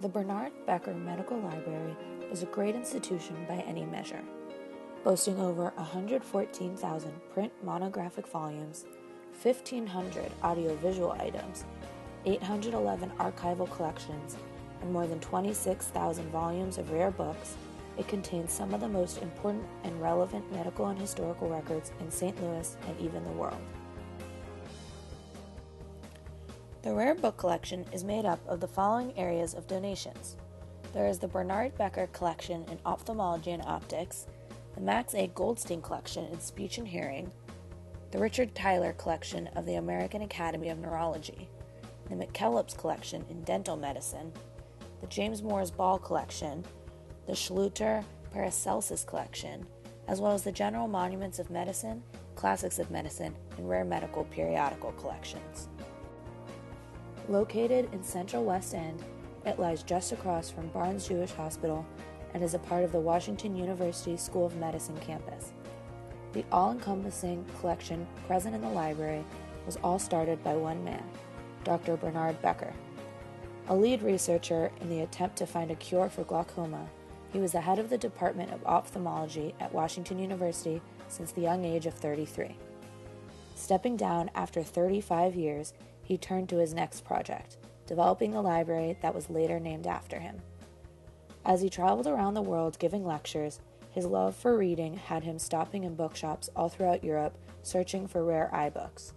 The Bernard Becker Medical Library is a great institution by any measure, boasting over 114,000 print monographic volumes, 1,500 audiovisual items, 811 archival collections, and more than 26,000 volumes of rare books. It contains some of the most important and relevant medical and historical records in St. Louis and even the world. The rare book collection is made up of the following areas of donations. There is the Bernard Becker collection in ophthalmology and optics, the Max A. Goldstein collection in speech and hearing, the Richard Tyler collection of the American Academy of Neurology, the McKellips collection in dental medicine, the James Moore's Ball collection, the Schluter Paracelsus collection, as well as the General Monuments of Medicine, Classics of Medicine, and Rare Medical Periodical collections. Located in Central West End, it lies just across from Barnes Jewish Hospital and is a part of the Washington University School of Medicine campus. The all-encompassing collection present in the library was all started by one man, Dr. Bernard Becker. A lead researcher in the attempt to find a cure for glaucoma, he was the head of the Department of Ophthalmology at Washington University since the young age of 33. Stepping down after 35 years, he turned to his next project, developing the library that was later named after him. As he traveled around the world giving lectures, his love for reading had him stopping in bookshops all throughout Europe, searching for rare iBooks.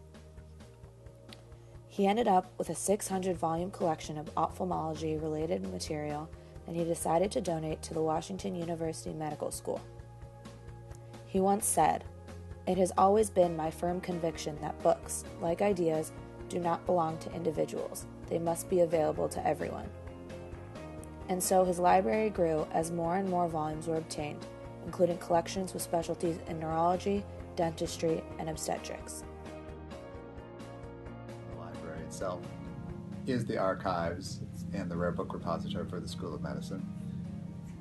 He ended up with a 600-volume collection of ophthalmology-related material, and he decided to donate to the Washington University Medical School. He once said, "It has always been my firm conviction that books, like ideas, do not belong to individuals. They must be available to everyone." And so his library grew as more and more volumes were obtained, including collections with specialties in neurology, dentistry, and obstetrics. The library itself is the archives and the rare book repository for the School of Medicine.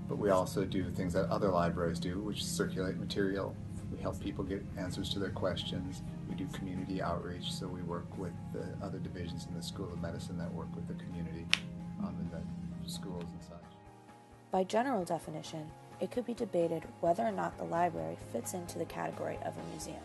But we also do things that other libraries do, which circulate material. We help people get answers to their questions. We do community outreach, so we work with the other divisions in the School of Medicine that work with the community in the schools and such. By general definition, it could be debated whether or not the library fits into the category of a museum.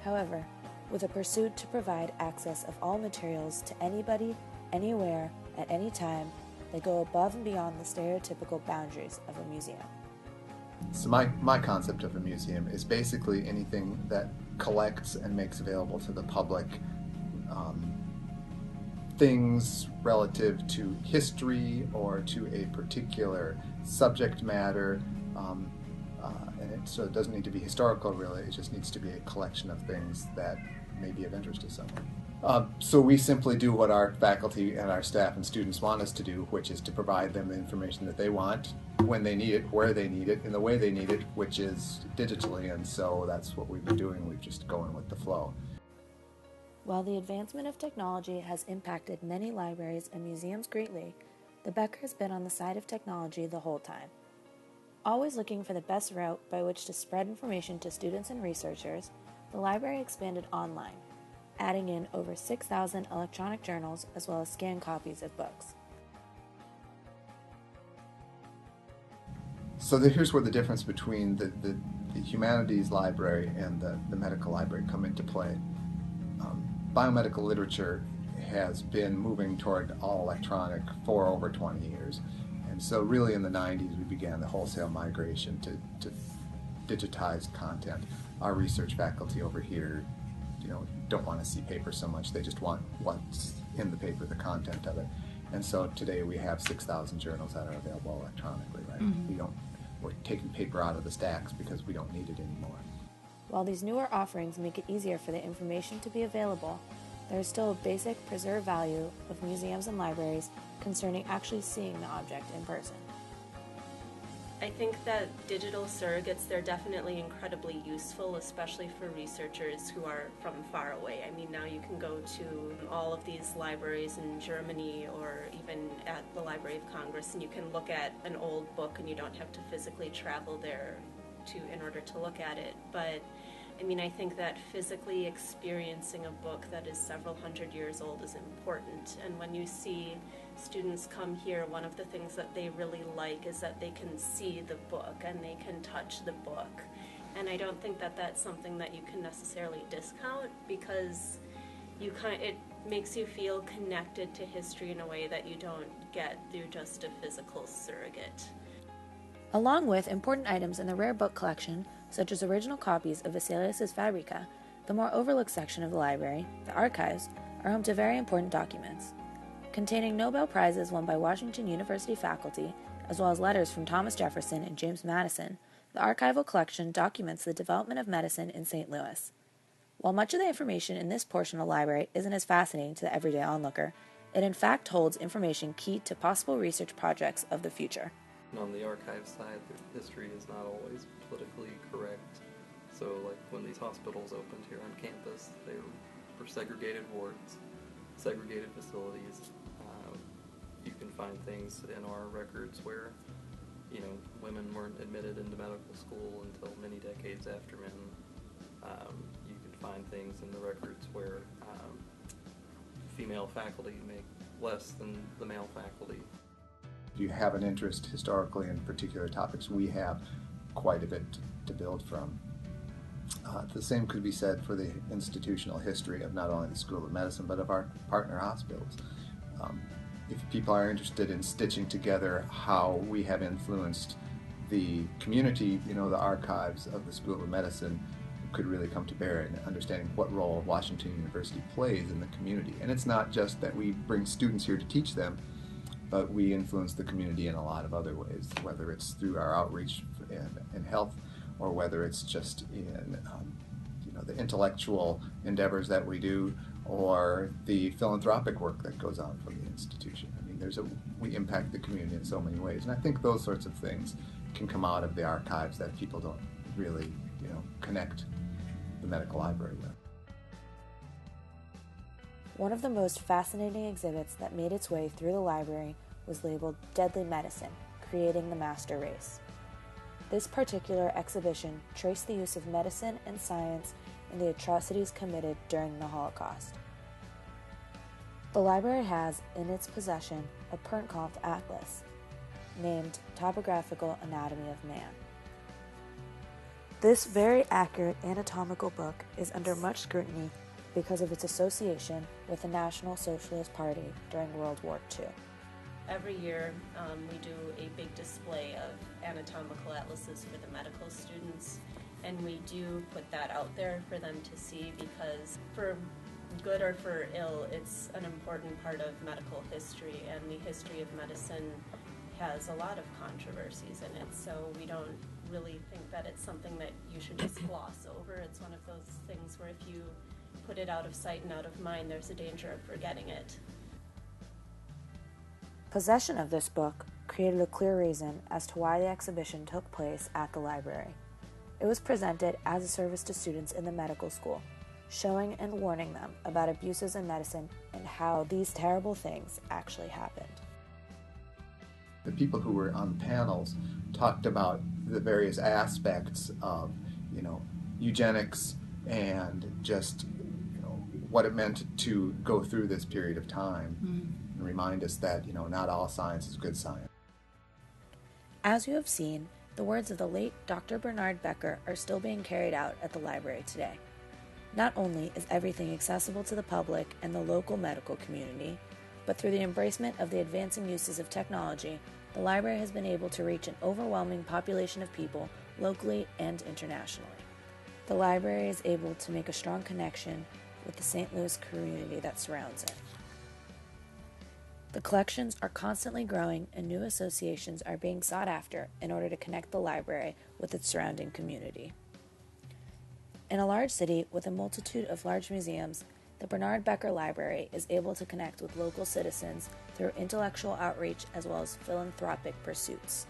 However, with a pursuit to provide access of all materials to anybody, anywhere, at any time, they go above and beyond the stereotypical boundaries of a museum. So my concept of a museum is basically anything that collects and makes available to the public things relative to history or to a particular subject matter, so it doesn't need to be historical really, it just needs to be a collection of things that may be of interest to someone. So we simply do what our faculty and our staff and students want us to do, which is to provide them the information that they want, when they need it, where they need it, in the way they need it, which is digitally, and so that's what we've been doing. We're just going with the flow. While the advancement of technology has impacted many libraries and museums greatly, the Becker has been on the side of technology the whole time. Always looking for the best route by which to spread information to students and researchers, the library expanded online, adding in over 6,000 electronic journals as well as scanned copies of books. So here's where the difference between the humanities library and the medical library come into play. Biomedical literature has been moving toward all electronic for over 20 years. And so really in the 90s we began the wholesale migration to digitized content. Our research faculty over here don't want to see paper so much, they just want what's in the paper, the content of it. And so today we have 6,000 journals that are available electronically, right? Mm-hmm. We're taking paper out of the stacks because we don't need it anymore. While these newer offerings make it easier for the information to be available, there is still a basic preserved value of museums and libraries concerning actually seeing the object in person. I think that digital surrogates, they're definitely incredibly useful, especially for researchers who are from far away. I mean, now you can go to all of these libraries in Germany or even at the Library of Congress, and you can look at an old book and you don't have to physically travel there in order to look at it. But I mean, I think that physically experiencing a book that is several hundred years old is important. And when you see students come here, one of the things that they really like is that they can see the book and they can touch the book. And I don't think that that's something that you can necessarily discount, because it makes you feel connected to history in a way that you don't get through just a physical surrogate. Along with important items in the rare book collection, such as original copies of Vesalius's Fabrica, the more overlooked section of the library, the archives, are home to very important documents. Containing Nobel Prizes won by Washington University faculty, as well as letters from Thomas Jefferson and James Madison, the archival collection documents the development of medicine in St. Louis. While much of the information in this portion of the library isn't as fascinating to the everyday onlooker, it in fact holds information key to possible research projects of the future. On the archive side, the history is not always politically correct. So, like when these hospitals opened here on campus, they were segregated wards, segregated facilities. You can find things in our records where, women weren't admitted into medical school until many decades after men. You can find things in the records where female faculty make less than the male faculty. If you have an interest historically in particular topics, we have quite a bit to build from. The same could be said for the institutional history of not only the School of Medicine, but of our partner hospitals. If people are interested in stitching together how we have influenced the community, the archives of the School of Medicine could really come to bear in understanding what role Washington University plays in the community. And it's not just that we bring students here to teach them, but we influence the community in a lot of other ways, whether it's through our outreach in health, or whether it's just in the intellectual endeavors that we do, or the philanthropic work that goes on from the institution. I mean, we impact the community in so many ways, and I think those sorts of things can come out of the archives that people don't really, connect the medical library with. One of the most fascinating exhibits that made its way through the library was labeled Deadly Medicine, Creating the Master Race. This particular exhibition traced the use of medicine and science in the atrocities committed during the Holocaust. The library has in its possession a Pernkampf atlas named Topographical Anatomy of Man. This very accurate anatomical book is under much scrutiny because of its association with the National Socialist Party during World War II. Every year we do a big display of anatomical atlases for the medical students, and we do put that out there for them to see, because for good or for ill, it's an important part of medical history, and the history of medicine has a lot of controversies in it, so we don't really think that it's something that you should just gloss over. It's one of those things where if you put it out of sight and out of mind, there's a danger of forgetting it. Possession of this book created a clear reason as to why the exhibition took place at the library. It was presented as a service to students in the medical school, showing and warning them about abuses in medicine and how these terrible things actually happened. The people who were on the panels talked about the various aspects of, eugenics and just, what it meant to go through this period of time, and remind us that, not all science is good science. As you have seen, the words of the late Dr. Bernard Becker are still being carried out at the library today. Not only is everything accessible to the public and the local medical community, but through the embracement of the advancing uses of technology, the library has been able to reach an overwhelming population of people locally and internationally. The library is able to make a strong connection with the St. Louis community that surrounds it. The collections are constantly growing, and new associations are being sought after in order to connect the library with its surrounding community. In a large city with a multitude of large museums, the Bernard Becker Library is able to connect with local citizens through intellectual outreach as well as philanthropic pursuits.